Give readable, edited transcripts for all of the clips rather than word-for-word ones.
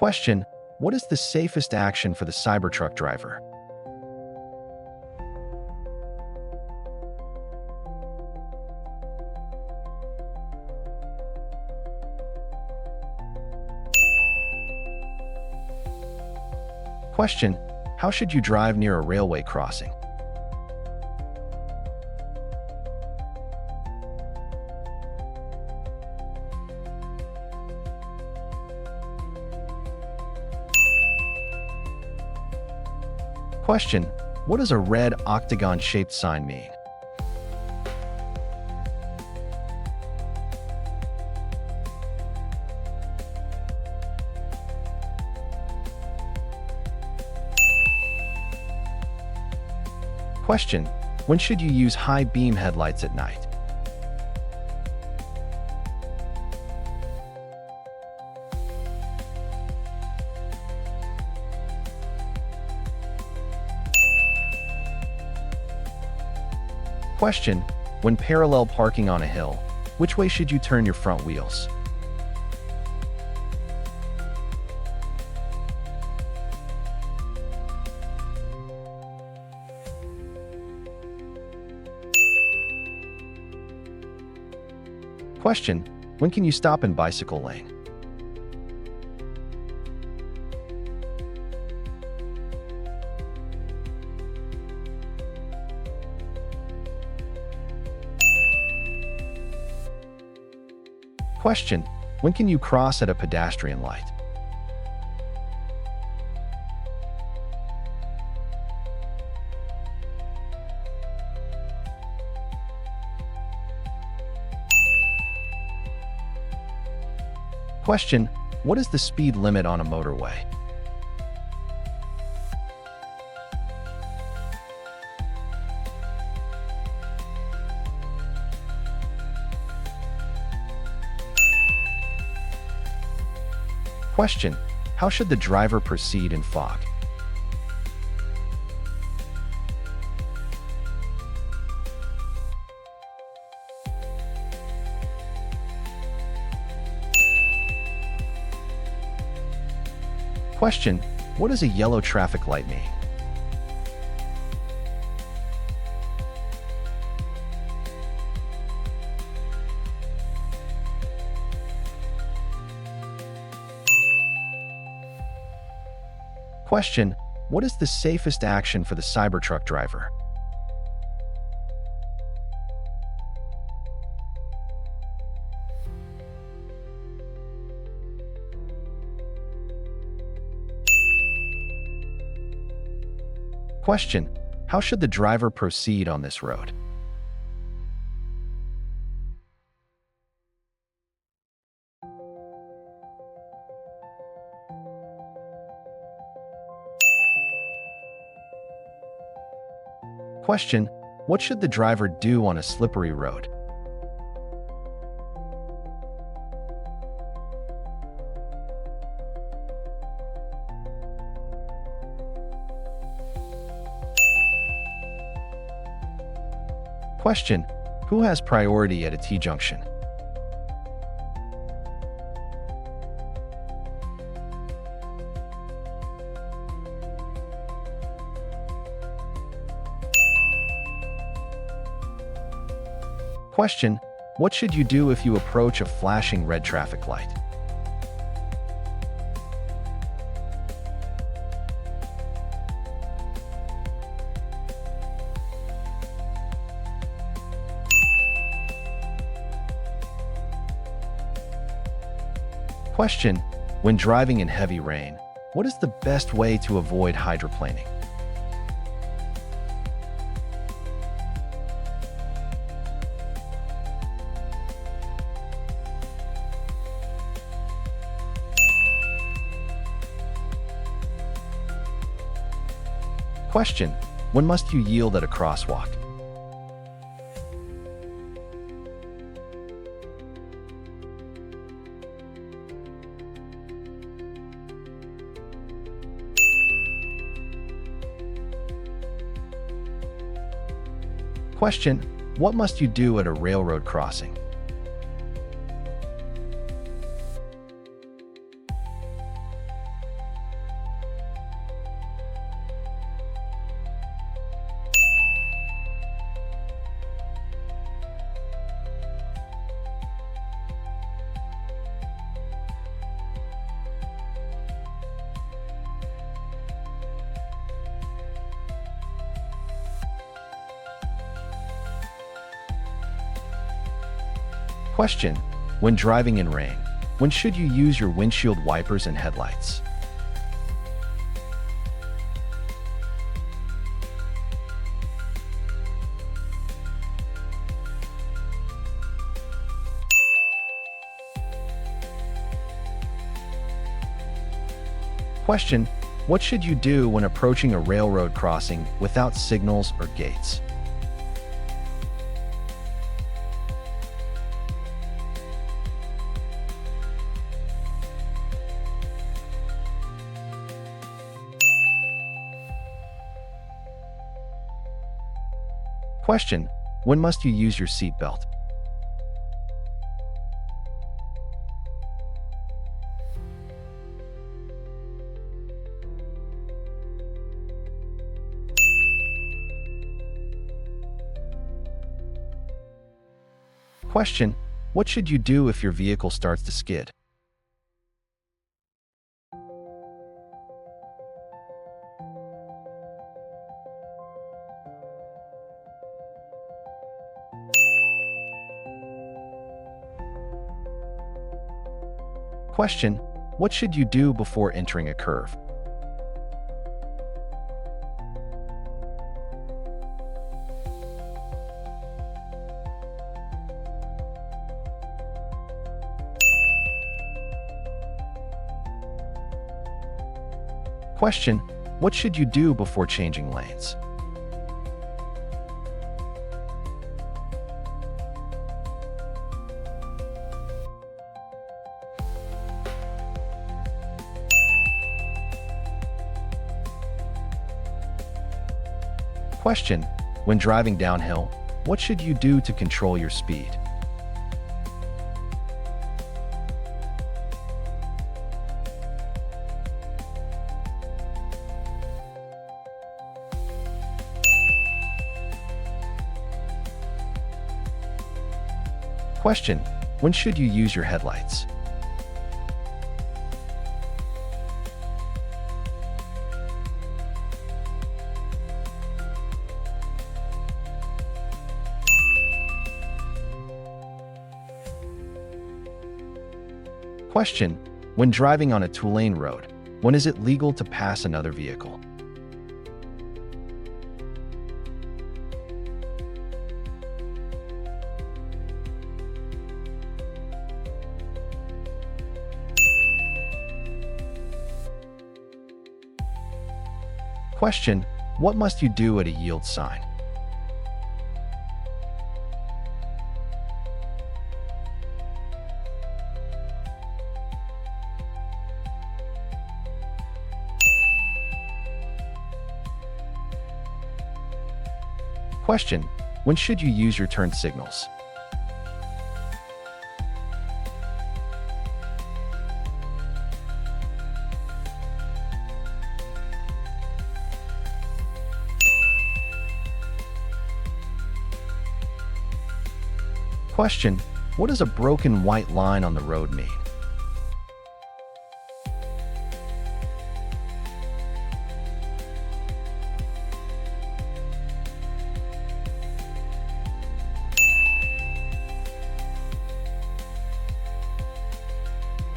Question: what is the safest action for the Cybertruck driver? Question: how should you drive near a railway crossing? Question: what does a red octagon-shaped sign mean? Question: when should you use high beam headlights at night? Question: when parallel parking on a hill, which way should you turn your front wheels? Question: when can you stop in bicycle lane? Question: when can you cross at a pedestrian light? Question: what is the speed limit on a motorway? Question: how should the driver proceed in fog? Question: what does a yellow traffic light mean? Question: what is the safest action for the Cybertruck driver? Question: how should the driver proceed on this road? Question: what should the driver do on a slippery road? Question: who has priority at a T-junction? Question: what should you do if you approach a flashing red traffic light? Question: when driving in heavy rain, what is the best way to avoid hydroplaning? Question: when must you yield at a crosswalk? Question: what must you do at a railroad crossing? Question: when driving in rain, when should you use your windshield wipers and headlights? Question: what should you do when approaching a railroad crossing without signals or gates? Question: when must you use your seatbelt? Question: what should you do if your vehicle starts to skid? Question: what should you do before entering a curve? Question: what should you do before changing lanes? Question: when driving downhill, what should you do to control your speed? Question: when should you use your headlights? Question: when driving on a two-lane road, when is it legal to pass another vehicle? Question: what must you do at a yield sign? Question: when should you use your turn signals? Question: what does a broken white line on the road mean?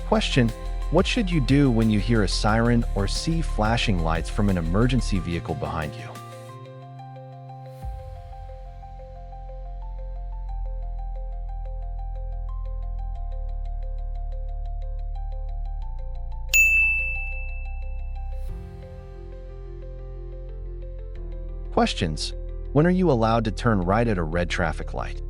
Question: what should you do when you hear a siren or see flashing lights from an emergency vehicle behind you? Questions: when are you allowed to turn right at a red traffic light?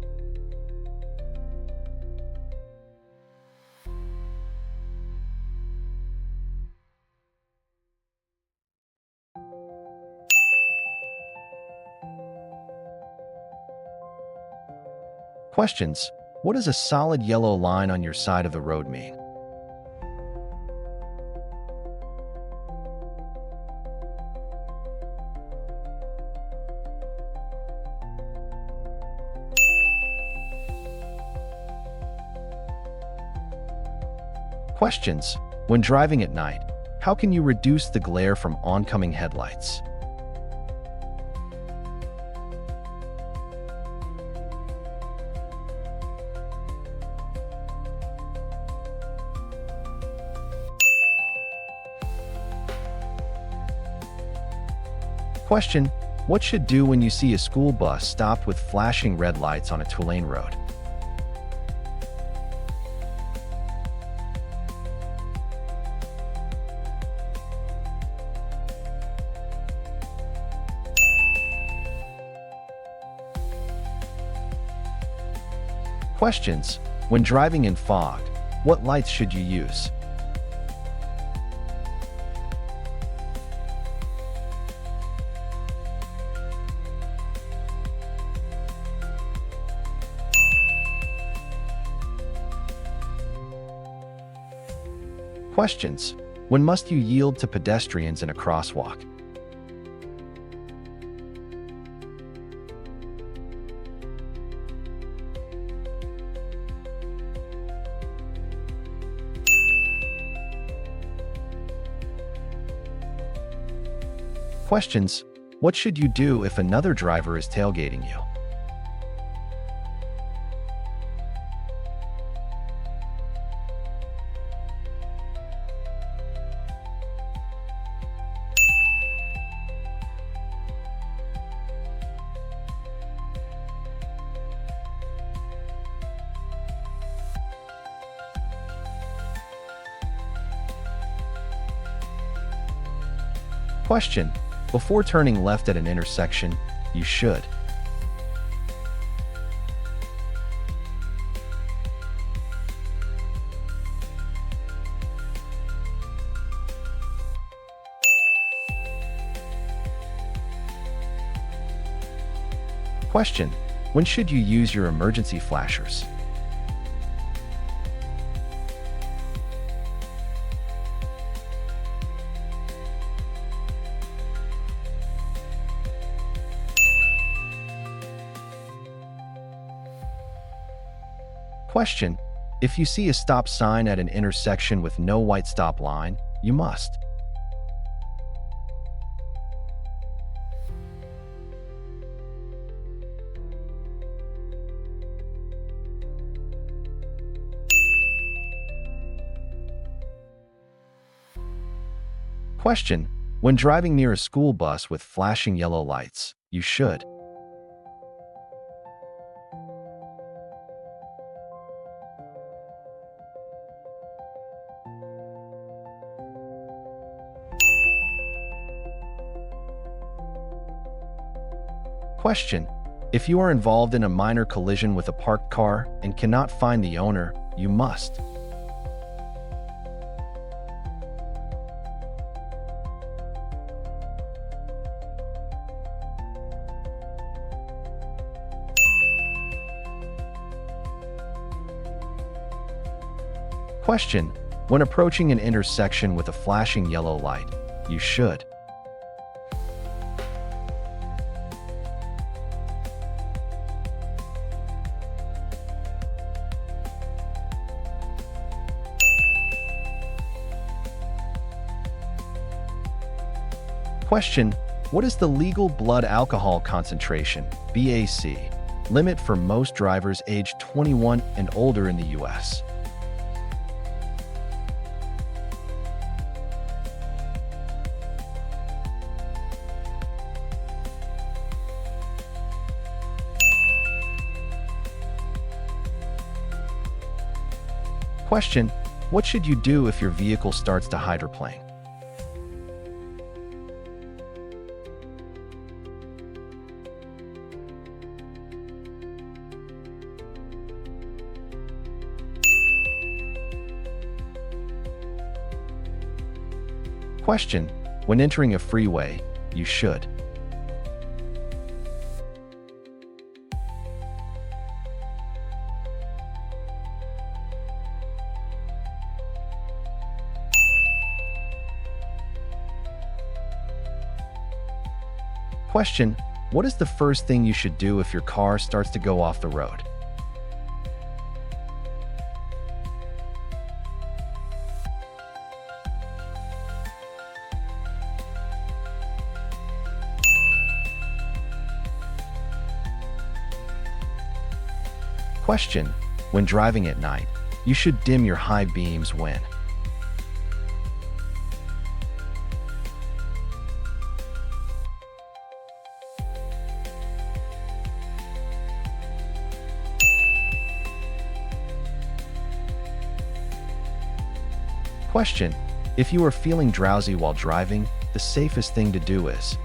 Questions: what does a solid yellow line on your side of the road mean? Questions: when driving at night, how can you reduce the glare from oncoming headlights? Question: what should do when you see a school bus stopped with flashing red lights on a two-lane road? Questions: when driving in fog, what lights should you use? Questions: when must you yield to pedestrians in a crosswalk? Questions: what should you do if another driver is tailgating you? Question: before turning left at an intersection, you should. Question: when should you use your emergency flashers? Question: if you see a stop sign at an intersection with no white stop line, you must. Question: when driving near a school bus with flashing yellow lights, you should. Question: if you are involved in a minor collision with a parked car and cannot find the owner, you must. Question: when approaching an intersection with a flashing yellow light, you should. Question: what is the legal blood alcohol concentration (BAC) limit for most drivers aged 21 and older in the U.S.? Question: what should you do if your vehicle starts to hydroplane? Question: when entering a freeway, you should. Question: what is the first thing you should do if your car starts to go off the road? Question: when driving at night, you should dim your high beams when. Question: if you are feeling drowsy while driving, the safest thing to do is.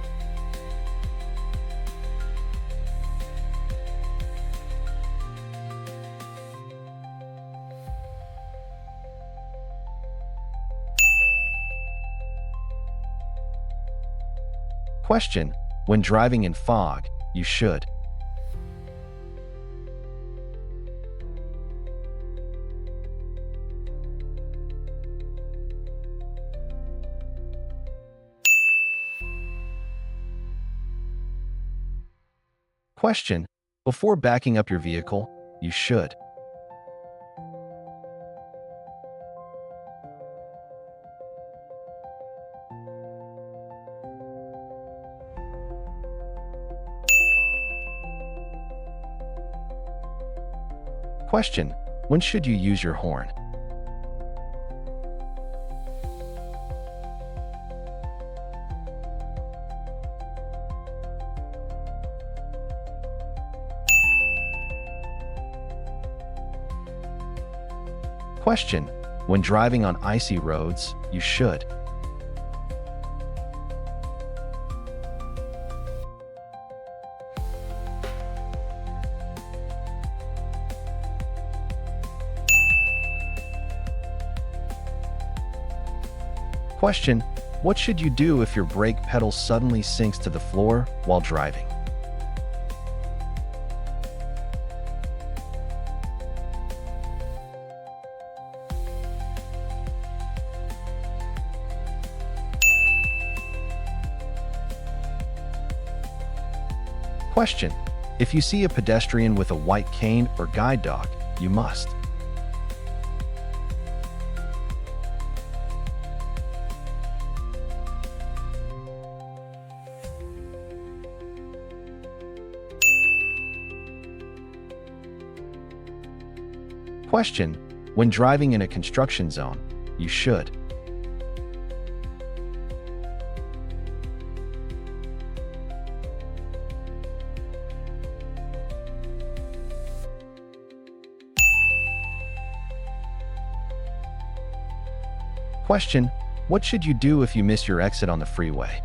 Question: when driving in fog, you should. Question: before backing up your vehicle, you should. Question: when should you use your horn? Question: when driving on icy roads, you should. Question: what should you do if your brake pedal suddenly sinks to the floor while driving? Question: if you see a pedestrian with a white cane or guide dog, you must. Question: when driving in a construction zone, you should. Question: what should you do if you miss your exit on the freeway?